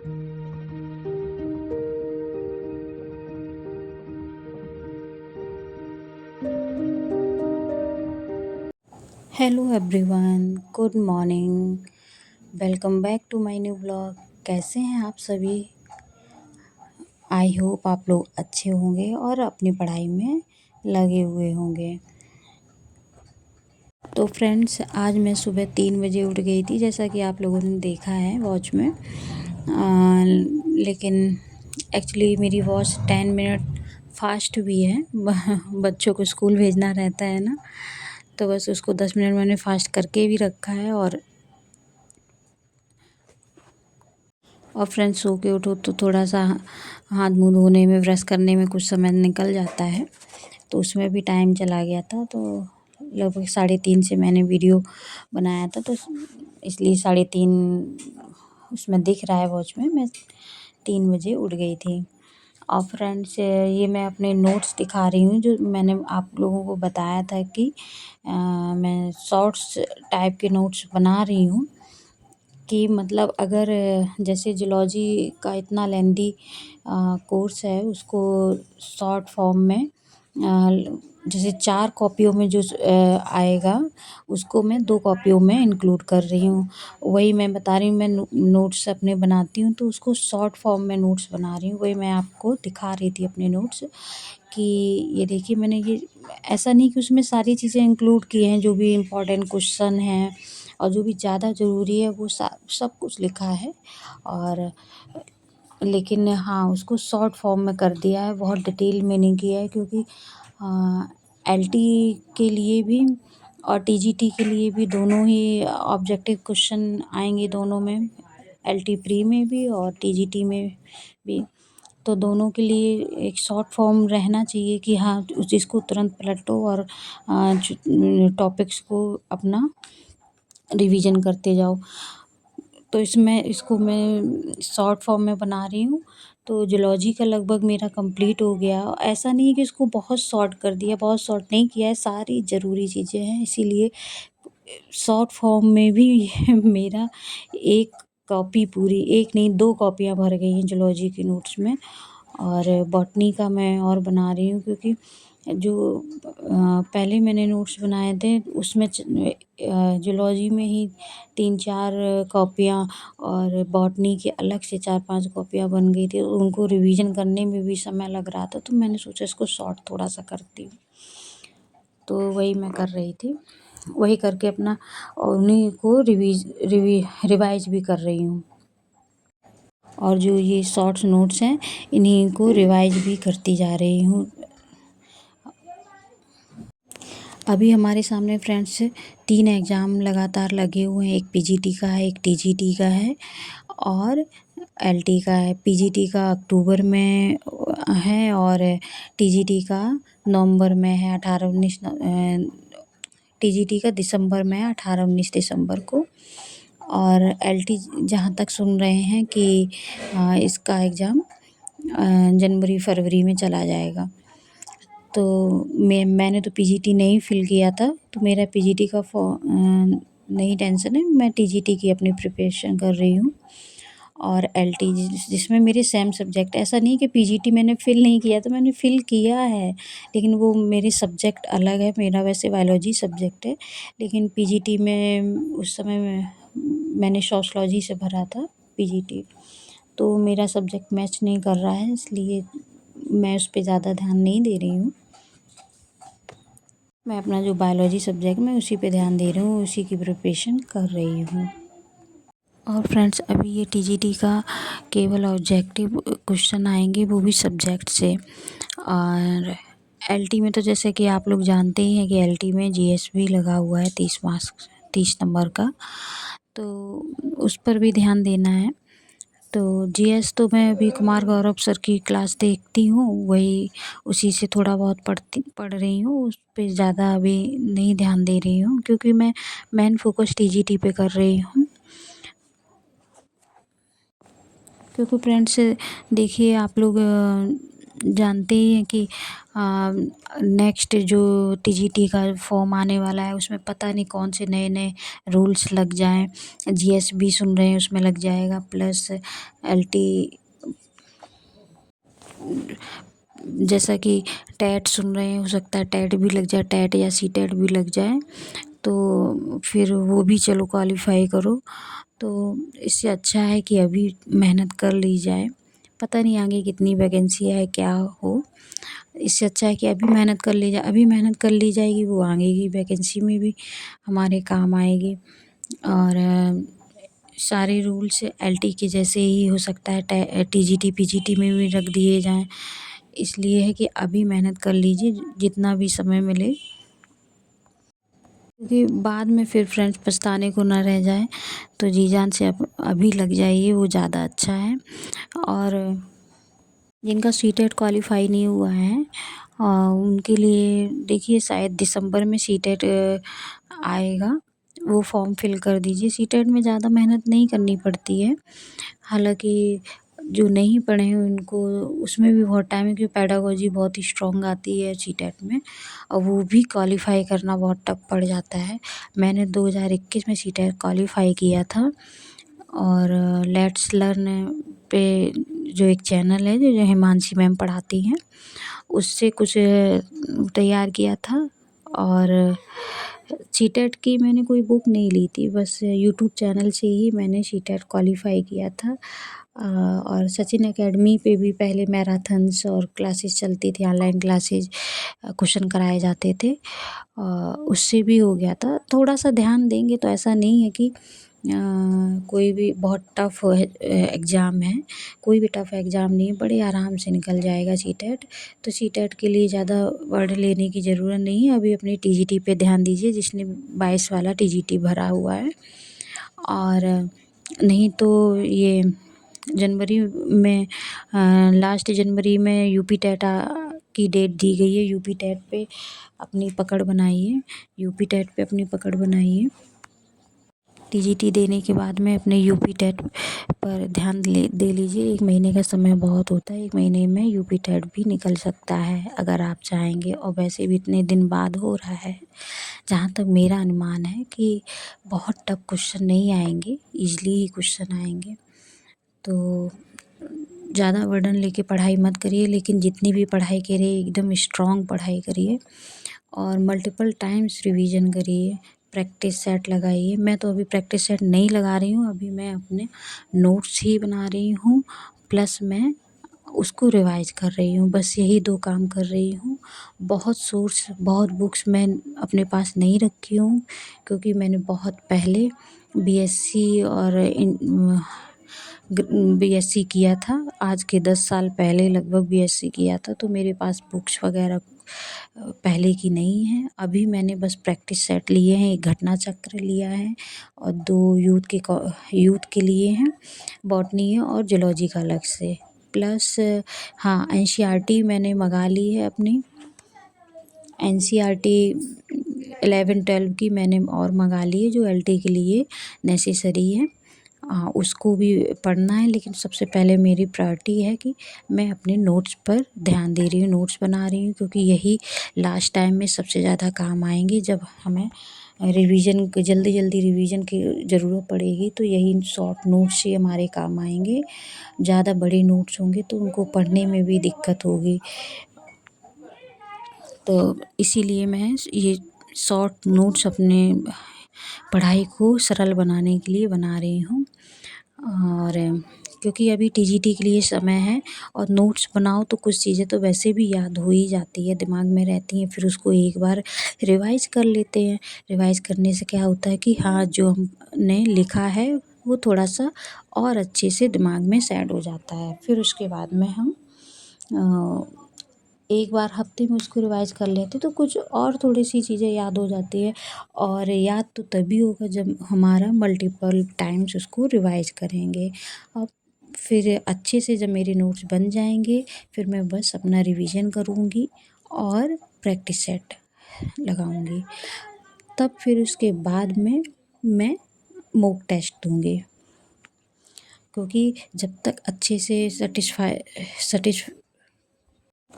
Hello everyone, good morning. Welcome back to my new blog. कैसे हैं आप सभी? आई होप आप लोग अच्छे होंगे और अपनी पढ़ाई में लगे हुए होंगे। तो फ्रेंड्स, आज मैं सुबह 3 बजे उठ गई थी, जैसा कि आप लोगों ने देखा है वॉच में। लेकिन एक्चुअली मेरी वॉच 10 मिनट फास्ट भी है। बच्चों को स्कूल भेजना रहता है ना, तो बस उसको 10 मिनट मैंने फास्ट करके भी रखा है। और फ्रेंड्स, सो के उठो तो थोड़ा सा हाथ मुँह धोने में, ब्रश करने में कुछ समय निकल जाता है, तो उसमें भी टाइम चला गया था। तो लगभग 3:30 से मैंने वीडियो बनाया था, तो इसलिए 3:30 उसमें दिख रहा है वॉच में। मैं 3 बजे उठ गई थी। और फ्रेंड्स, ये मैं अपने नोट्स दिखा रही हूँ, जो मैंने आप लोगों को बताया था कि मैं शॉर्ट्स टाइप के नोट्स बना रही हूँ। कि मतलब अगर जैसे जूलॉजी का इतना लेंदी कोर्स है, उसको शॉर्ट फॉर्म में जैसे 4 कॉपियों में जो आएगा, उसको मैं 2 कॉपियों में इंक्लूड कर रही हूँ। वही मैं बता रही हूँ, मैं नोट्स अपने बनाती हूँ तो उसको शॉर्ट फॉर्म में नोट्स बना रही हूँ। वही मैं आपको दिखा रही थी अपने नोट्स कि ये देखिए, मैंने ये ऐसा नहीं कि उसमें सारी चीज़ें इंक्लूड की हैं, जो भी इम्पोर्टेंट क्वेश्चन हैं और जो भी ज़्यादा ज़रूरी है वो सब कुछ लिखा है। और लेकिन हाँ, उसको शॉर्ट फॉर्म में कर दिया है, बहुत डिटेल में नहीं किया है, क्योंकि एलटी के लिए भी और टीजीटी के लिए भी दोनों ही ऑब्जेक्टिव क्वेश्चन आएंगे, दोनों में, एलटी प्री में भी और टीजीटी में भी। तो दोनों के लिए एक शॉर्ट फॉर्म रहना चाहिए कि हाँ, उस चीज़ को तुरंत पलटो और टॉपिक्स को अपना रिवीजन करते जाओ। तो इसको मैं शॉर्ट फॉर्म में बना रही हूँ। तो जूलॉजी का लगभग मेरा कंप्लीट हो गया। ऐसा नहीं है कि इसको बहुत शॉर्ट कर दिया, बहुत शॉर्ट नहीं किया है, सारी ज़रूरी चीज़ें हैं, इसीलिए शॉर्ट फॉर्म में भी मेरा एक कॉपी पूरी, एक नहीं 2 कॉपियाँ भर गई हैं जूलॉजी के नोट्स में। और बॉटनी का मैं और बना रही हूँ, क्योंकि जो पहले मैंने नोट्स बनाए थे उसमें जूलॉजी में ही 3-4 कॉपियाँ और बॉटनी के अलग से 4-5 कॉपियाँ बन गई थी। उनको रिवीजन करने में भी समय लग रहा था, तो मैंने सोचा इसको शॉर्ट थोड़ा-सा करती हूँ। तो वही मैं कर रही थी, वही करके अपना और उन्हीं को रिवाइज़ भी कर रही हूँ। और जो ये शॉर्ट्स नोट्स हैं, इन्हीं को रिवाइज़ भी करती जा रही हूँ। अभी हमारे सामने फ्रेंड्स 3 एग्ज़ाम लगातार लगे हुए हैं। एक पीजीटी का है, एक टीजीटी का है और एलटी का है। पीजीटी का अक्टूबर में है और टीजीटी का नवंबर में है, 18-19 टीजीटी का दिसंबर में है, 18-19 दिसंबर को। और एलटी जहाँ तक सुन रहे हैं कि इसका एग्ज़ाम जनवरी फरवरी में चला जाएगा। तो मैंने तो पीजीटी नहीं फ़िल किया था, तो मेरा पीजीटी का नहीं टेंशन है। मैं टीजीटी की अपनी प्रिपरेशन कर रही हूँ। और एलटी जिसमें मेरे सेम सब्जेक्ट, ऐसा नहीं कि पीजीटी मैंने फ़िल नहीं किया, तो मैंने फ़िल किया है, लेकिन वो मेरे सब्जेक्ट अलग है। मेरा वैसे बायोलॉजी सब्जेक्ट है, लेकिन पीजीटी में उस समय मैंने सोशियोलॉजी से भरा था पीजीटी, तो मेरा सब्जेक्ट मैच नहीं कर रहा है, इसलिए मैं उस पे ज़्यादा ध्यान नहीं दे रही हूँ। मैं अपना जो बायोलॉजी सब्जेक्ट मैं उसी पे ध्यान दे रही हूँ, उसी की प्रिपरेशन कर रही हूँ। और फ्रेंड्स, अभी ये टीजीटी का केवल ऑब्जेक्टिव क्वेश्चन आएंगे, वो भी सब्जेक्ट से। और एलटी में तो जैसे कि आप लोग जानते ही हैं कि एलटी में जीएस भी लगा हुआ है, 30 नंबर का, तो उस पर भी ध्यान देना है। तो जीएस तो मैं अभी कुमार गौरव सर की क्लास देखती हूँ, वही उसी से थोड़ा बहुत पढ़ रही हूँ। उस पे ज़्यादा अभी नहीं ध्यान दे रही हूँ, क्योंकि मैं मेन फोकस टीजीटी पे कर रही हूँ। क्योंकि फ्रेंड्स देखिए, आप लोग जानते ही हैं कि नेक्स्ट जो टीजीटी का फॉर्म आने वाला है उसमें पता नहीं कौन से नए-नए रूल्स लग जाएँ। जीएस भी सुन रहे हैं उसमें लग जाएगा, प्लस एलटी जैसा कि टेट सुन रहे हैं, हो सकता है टेट भी लग जाए, टेट या सीटेट भी लग जाए, तो फिर वो भी चलो क्वालीफाई करो। तो इससे अच्छा है कि अभी मेहनत कर ली जाए। पता नहीं आगे कितनी वैकेंसी है, क्या हो। इससे अच्छा है कि अभी मेहनत कर ली जाए, अभी मेहनत कर ली जाएगी, वो आगे की वैकेंसी में भी हमारे काम आएगी। और सारे रूल्स एलटी के जैसे ही हो सकता है टीजीटी पीजीटी में भी रख दिए जाएँ। इसलिए है कि अभी मेहनत कर लीजिए जितना भी समय मिले, क्योंकि बाद में फिर फ्रेंड्स पछताने को ना रह जाए। तो जी जान से अभी लग जाइए, वो ज़्यादा अच्छा है। और जिनका सीटेट क्वालीफाई नहीं हुआ है उनके लिए देखिए शायद दिसंबर में सीटेट आएगा, वो फॉर्म फिल कर दीजिए। सीटेट में ज़्यादा मेहनत नहीं करनी पड़ती है, हालाँकि जो नहीं पढ़े हैं उनको उसमें भी बहुत टाइम है, क्योंकि पेडागोजी बहुत ही स्ट्रॉन्ग आती है सीटेट में, और वो भी क्वालीफाई करना बहुत टफ पड़ जाता है। मैंने 2021 में सीटेट क्वालीफाई किया था। और लेट्स लर्न पे जो एक चैनल है जो हिमांशी मैम पढ़ाती हैं, उससे कुछ तैयार किया था। और सीटेट की मैंने कोई बुक नहीं ली थी, बस यूट्यूब चैनल से ही मैंने सीटेट क्वालीफाई किया था। और सचिन एकेडमी पे भी पहले मैराथन्स और क्लासेस चलती थी, ऑनलाइन क्लासेस, क्वेश्चन कराए जाते थे। उससे भी हो गया था। थोड़ा सा ध्यान देंगे तो ऐसा नहीं है कि कोई भी बहुत टफ एग्ज़ाम है, कोई भी टफ एग्ज़ाम नहीं है, बड़े आराम से निकल जाएगा सीटेट। तो सीटेट के लिए ज़्यादा वर्ड लेने की ज़रूरत नहीं है, अभी अपनी टीजीटी पे ध्यान दीजिए, जिसने 22 वाला टीजीटी भरा हुआ है। और नहीं तो ये जनवरी में लास्ट जनवरी में यूपी टेट की डेट दी गई है। यूपी टेट पे अपनी पकड़ बनाइए, यूपी टेट पे अपनी पकड़ बनाइए। टीजीटी देने के बाद में अपने यूपी टेट पर ध्यान दे लीजिए। 1 महीने का समय बहुत होता है, 1 महीने में यूपी टेट भी निकल सकता है अगर आप चाहेंगे, और वैसे भी इतने दिन बाद हो रहा है। जहाँ तक मेरा अनुमान है कि बहुत टफ क्वेश्चन नहीं आएंगे, ईज़िली ही क्वेश्चन आएंगे। तो ज़्यादा बर्डन लेके पढ़ाई मत करिए, लेकिन जितनी भी पढ़ाई करिए एकदम स्ट्रॉन्ग पढ़ाई करिए और मल्टीपल टाइम्स रिवीजन करिए, प्रैक्टिस सेट लगाइए। मैं तो अभी प्रैक्टिस सेट नहीं लगा रही हूँ, अभी मैं अपने नोट्स ही बना रही हूँ, प्लस मैं उसको रिवाइज कर रही हूँ, बस यही 2 काम कर रही हूँ। बहुत सोर्स, बहुत बुक्स मैं अपने पास नहीं रखी हूँ, क्योंकि मैंने बहुत पहले बीएससी और बीएससी किया था, आज के 10 साल पहले लगभग बीएससी किया था, तो मेरे पास बुक्स वगैरह पहले की नहीं है। अभी मैंने बस प्रैक्टिस सेट लिए हैं, 1 घटना चक्र लिया है और 2 यूथ के लिए हैं, बॉटनी है और जूलॉजी का अलग से। प्लस हाँ, एनसीईआरटी मैंने मंगा ली है अपनी, एनसीईआरटी 11-12 की मैंने और मंगा ली है, जो एलटी के लिए नेसेसरी है। उसको भी पढ़ना है, लेकिन सबसे पहले मेरी प्रायोरिटी है कि मैं अपने नोट्स पर ध्यान दे रही हूँ, नोट्स बना रही हूँ, क्योंकि यही लास्ट टाइम में सबसे ज़्यादा काम आएंगे। जब हमें जल्दी रिवीजन की ज़रूरत पड़ेगी, तो यही शॉर्ट नोट्स ही हमारे काम आएंगे। ज़्यादा बड़े नोट्स होंगे तो उनको पढ़ने में भी दिक्कत होगी, तो इसीलिए मैं ये शॉर्ट नोट्स अपने पढ़ाई को सरल बनाने के लिए बना रही हूँ। और क्योंकि अभी टीजीटी के लिए समय है, और नोट्स बनाओ तो कुछ चीज़ें तो वैसे भी याद हो ही जाती है, दिमाग में रहती हैं, फिर उसको एक बार रिवाइज कर लेते हैं। रिवाइज करने से क्या होता है कि हाँ, जो हमने लिखा है वो थोड़ा सा और अच्छे से दिमाग में सेट हो जाता है। फिर उसके बाद में हम एक बार हफ्ते में उसको रिवाइज कर लेते तो कुछ और थोड़ी सी चीज़ें याद हो जाती है। और याद तो तभी होगा जब हमारा मल्टीपल टाइम्स उसको रिवाइज करेंगे। अब फिर अच्छे से जब मेरे नोट्स बन जाएंगे, फिर मैं बस अपना रिवीजन करूँगी और प्रैक्टिस सेट लगाऊँगी। तब फिर उसके बाद में मैं मॉक टेस्ट दूँगी, क्योंकि जब तक अच्छे से सेटिस्फाई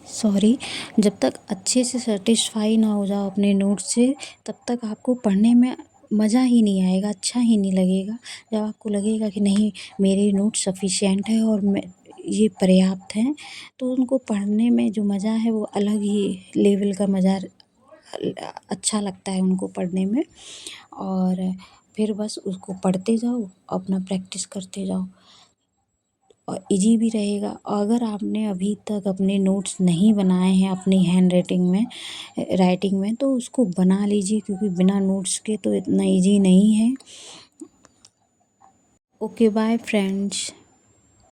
सॉरी, जब तक अच्छे से सेटिस्फाई ना हो जाओ अपने नोट्स से, तब तक आपको पढ़ने में मज़ा ही नहीं आएगा, अच्छा ही नहीं लगेगा। जब आपको लगेगा कि नहीं, मेरे नोट्स सफिशिएंट है और मैं ये पर्याप्त हैं, तो उनको पढ़ने में जो मज़ा है वो अलग ही लेवल का मज़ा अच्छा लगता है उनको पढ़ने में। और फिर बस उसको पढ़ते जाओ, अपना प्रैक्टिस करते जाओ और ईज़ी भी रहेगा। अगर आपने अभी तक अपने नोट्स नहीं बनाए हैं अपनी राइटिंग में, तो उसको बना लीजिए, क्योंकि बिना नोट्स के तो इतना ईज़ी नहीं है। Okay, bye friends.